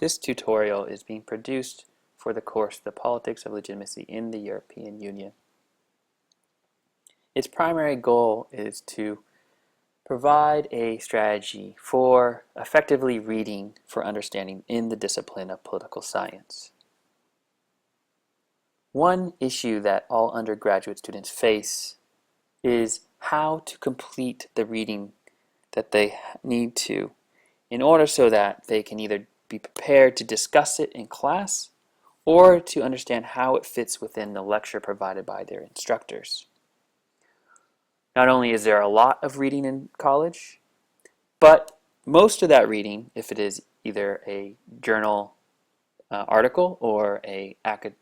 This tutorial is being produced for the course The Politics of Legitimacy in the European Union. Its primary goal is to provide a strategy for effectively reading for understanding in the discipline of political science. One issue that all undergraduate students face is how to complete the reading that they need to in order so that they can either be prepared to discuss it in class or to understand how it fits within the lecture provided by their instructors. Not only is there a lot of reading in college, but most of that reading, if it is either a journal article or a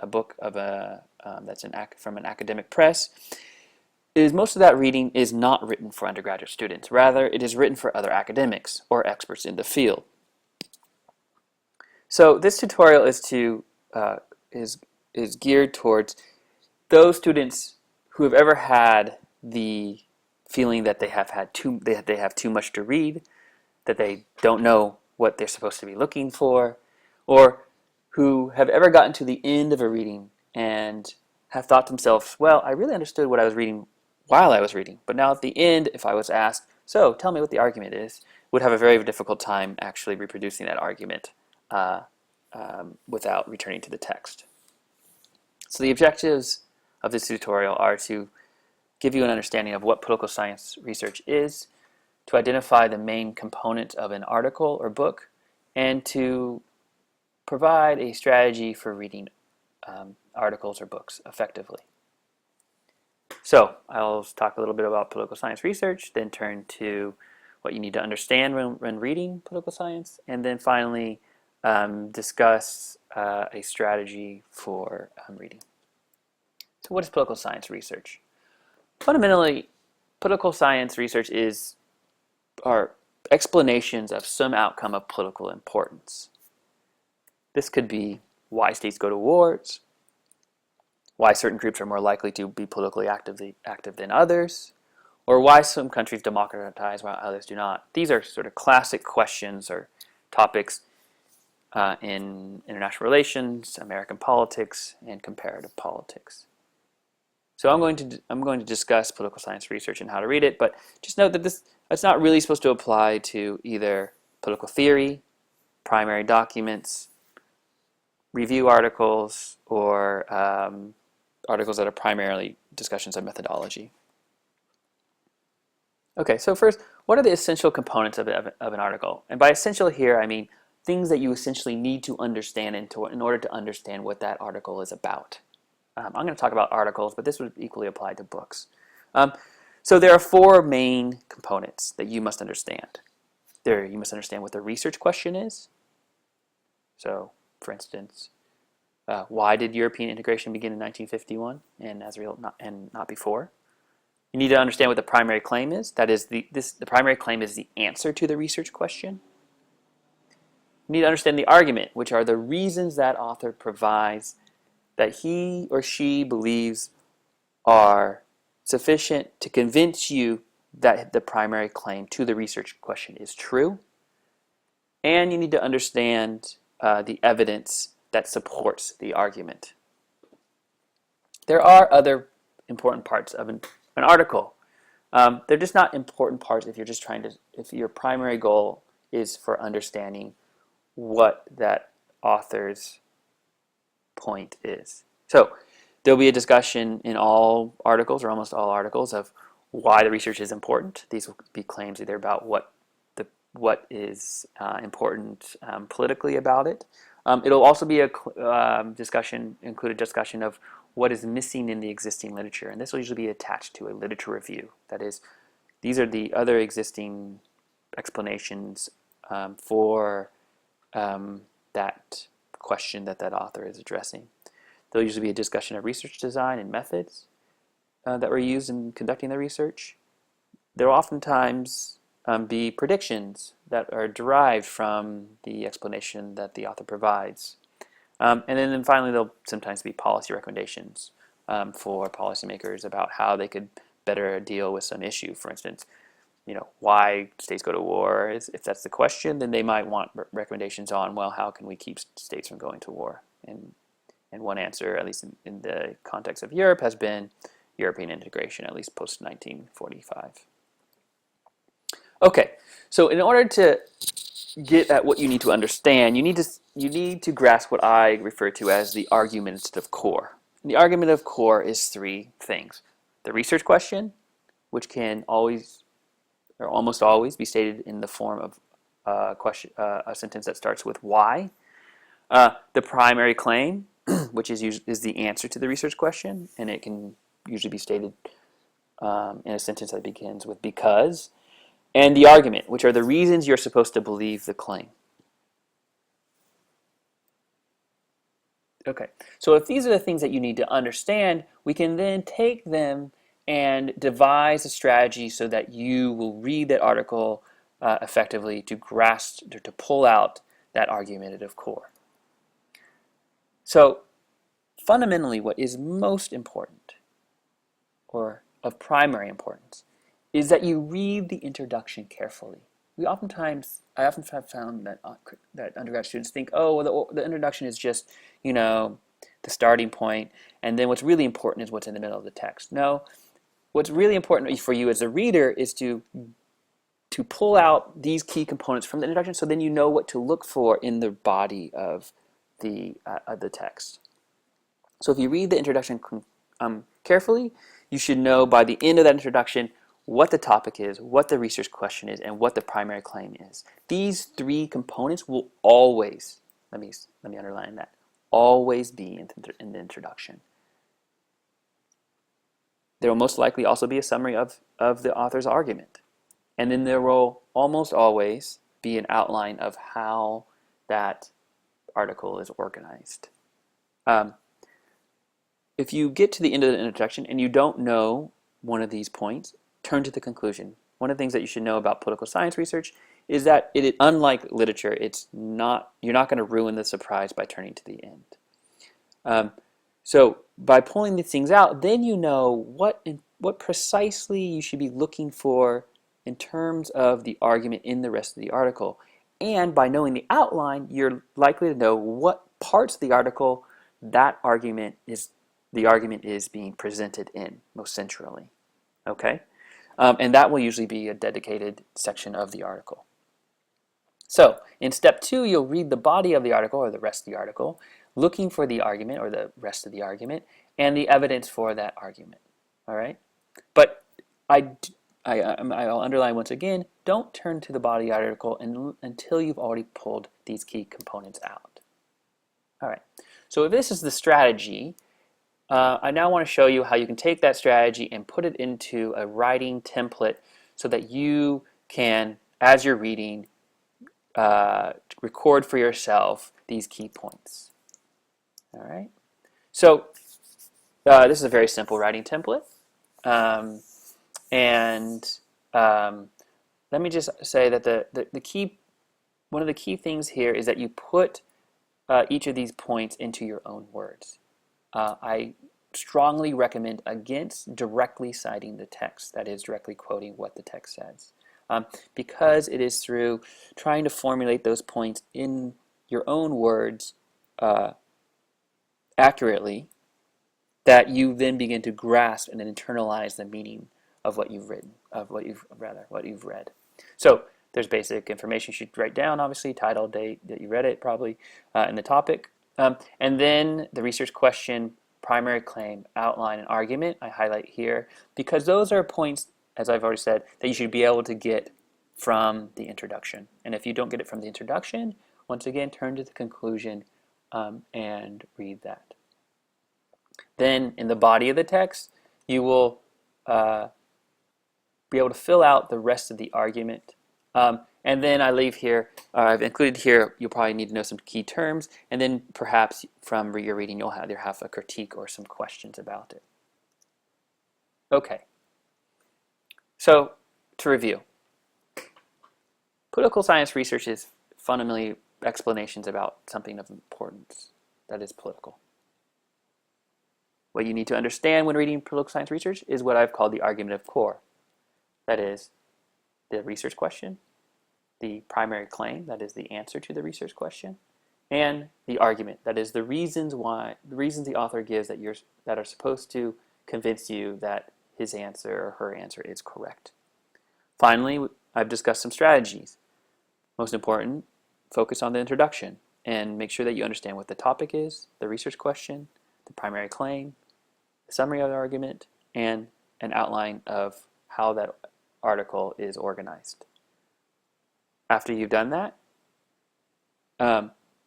book of that's from an academic press, most of that reading is not written for undergraduate students. Rather, it is written for other academics or experts in the field. So this tutorial is geared towards those students who have ever had the feeling that they have too much to read, that they don't know what they're supposed to be looking for, or who have ever gotten to the end of a reading and have thought to themselves, well, I really understood what I was reading while I was reading, but now at the end, if I was asked, so tell me what the argument is, would have a very difficult time actually reproducing that argument without returning to the text. So the objectives of this tutorial are to give you an understanding of what political science research is, to identify the main component of an article or book, and to provide a strategy for reading articles or books effectively. So I'll talk a little bit about political science research, then turn to what you need to understand when reading political science, and then finally discuss a strategy for reading. So what is political science research? Fundamentally, political science research are explanations of some outcome of political importance. This could be why states go to wars, why certain groups are more likely to be politically active than others, or why some countries democratize while others do not. These are sort of classic questions or topics in international relations, American politics, and comparative politics. So I'm going to discuss political science research and how to read it, but just note that it's not really supposed to apply to either political theory, primary documents, review articles, or articles that are primarily discussions of methodology. Okay, so first, what are the essential components of an article? And by essential here, I mean things that you essentially need to understand in order to understand what that article is about. I'm going to talk about articles, but this would equally apply to books. So there are four main components that you must understand. You must understand what the research question is. So, for instance, why did European integration begin in 1951 and not before? You need to understand what the primary claim is. That is, the primary claim is the answer to the research question. You need to understand the argument, which are the reasons that author provides that he or she believes are sufficient to convince you that the primary claim to the research question is true. And you need to understand the evidence that supports the argument. There are other important parts of an article. They're just not important parts if your primary goal is for understanding what that author's point is. So there'll be a discussion in all articles or almost all articles of why the research is important. These will be claims either about what is important politically about it. It'll also be a include a discussion of what is missing in the existing literature, and this will usually be attached to a literature review. That is, these are the other existing explanations for that question that author is addressing. There'll usually be a discussion of research design and methods that were used in conducting the research. There will oftentimes be predictions that are derived from the explanation that the author provides. And then finally, there'll sometimes be policy recommendations for policymakers about how they could better deal with some issue. For instance, why states go to war. If that's the question, then they might want recommendations on, well, how can we keep states from going to war? And one answer, at least in the context of Europe, has been European integration, at least post 1945. Okay, so in order to get at what you need to understand, you need to grasp what I refer to as the argumentative core. And the argumentative core is three things: the research question, which can always or almost always be stated in the form of a sentence that starts with why. The primary claim, which is the answer to the research question, and it can usually be stated in a sentence that begins with because. And the argument, which are the reasons you're supposed to believe the claim. Okay, so if these are the things that you need to understand, we can then take them and devise a strategy so that you will read that article effectively to grasp or to pull out that argumentative core. So fundamentally, what is most important, or of primary importance, is that you read the introduction carefully. I often have found that undergrad students think, oh, well, the introduction is just, the starting point, and then what's really important is what's in the middle of the text. No, what's really important for you as a reader is to pull out these key components from the introduction, so then you know what to look for in the body of the text. So if you read the introduction carefully, you should know by the end of that introduction what the topic is, what the research question is, and what the primary claim is. These three components will always, let me underline that, always be in the introduction. There will most likely also be a summary of the author's argument. And then there will almost always be an outline of how that article is organized. If you get to the end of the introduction and you don't know one of these points, turn to the conclusion. One of the things that you should know about political science research is that unlike literature, you're not going to ruin the surprise by turning to the end. So by pulling these things out, then you know what precisely you should be looking for in terms of the argument in the rest of the article. And by knowing the outline, you're likely to know what parts of the article the argument is being presented in most centrally. Okay? And that will usually be a dedicated section of the article. So in step 2, you'll read the body of the article or the rest of the article, looking for the argument or the rest of the argument and the evidence for that argument. All right? But I'll underline once again, don't turn to the body of the article until you've already pulled these key components out. All right. So if this is the strategy, I now want to show you how you can take that strategy and put it into a writing template so that you can, as you're reading, record for yourself these key points. All right. So this is a very simple writing template. Let me just say that one of the key things here is that you put each of these points into your own words. I strongly recommend against directly citing the text, that is, directly quoting what the text says, because it is through trying to formulate those points in your own words accurately that you then begin to grasp and internalize the meaning of what you've written, what you've read. So there's basic information you should write down, obviously, title, date that you read it probably, and the topic. And then the research question, primary claim, outline, and argument I highlight here because those are points, as I've already said, that you should be able to get from the introduction. And if you don't get it from the introduction, once again, turn to the conclusion and read that. Then in the body of the text, you will be able to fill out the rest of the argument. And then I leave here, I've included here, you'll probably need to know some key terms, and then perhaps from your reading you'll either have a critique or some questions about it. Okay, so to review, political science research is fundamentally explanations about something of importance that is political. What you need to understand when reading political science research is what I've called the argumentative core. That is, the research question, the primary claim, that is the answer to the research question, and the argument, that is the reasons the author gives that are supposed to convince you that his answer or her answer is correct. Finally, I've discussed some strategies. Most important, focus on the introduction and make sure that you understand what the topic is, the research question, the primary claim, the summary of the argument, and an outline of how that article is organized. After you've done that,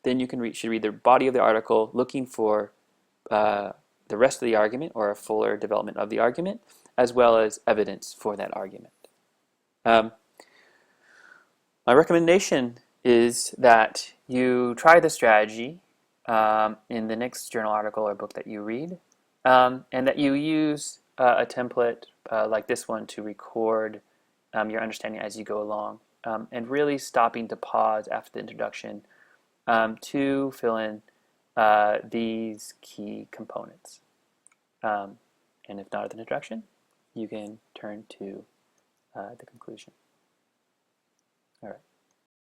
then you should read the body of the article looking for the rest of the argument or a fuller development of the argument, as well as evidence for that argument. My recommendation is that you try the strategy in the next journal article or book that you read, and that you use a template like this one to record your understanding as you go along, and really stopping to pause after the introduction to fill in these key components. And if not at the introduction, you can turn to the conclusion. All right.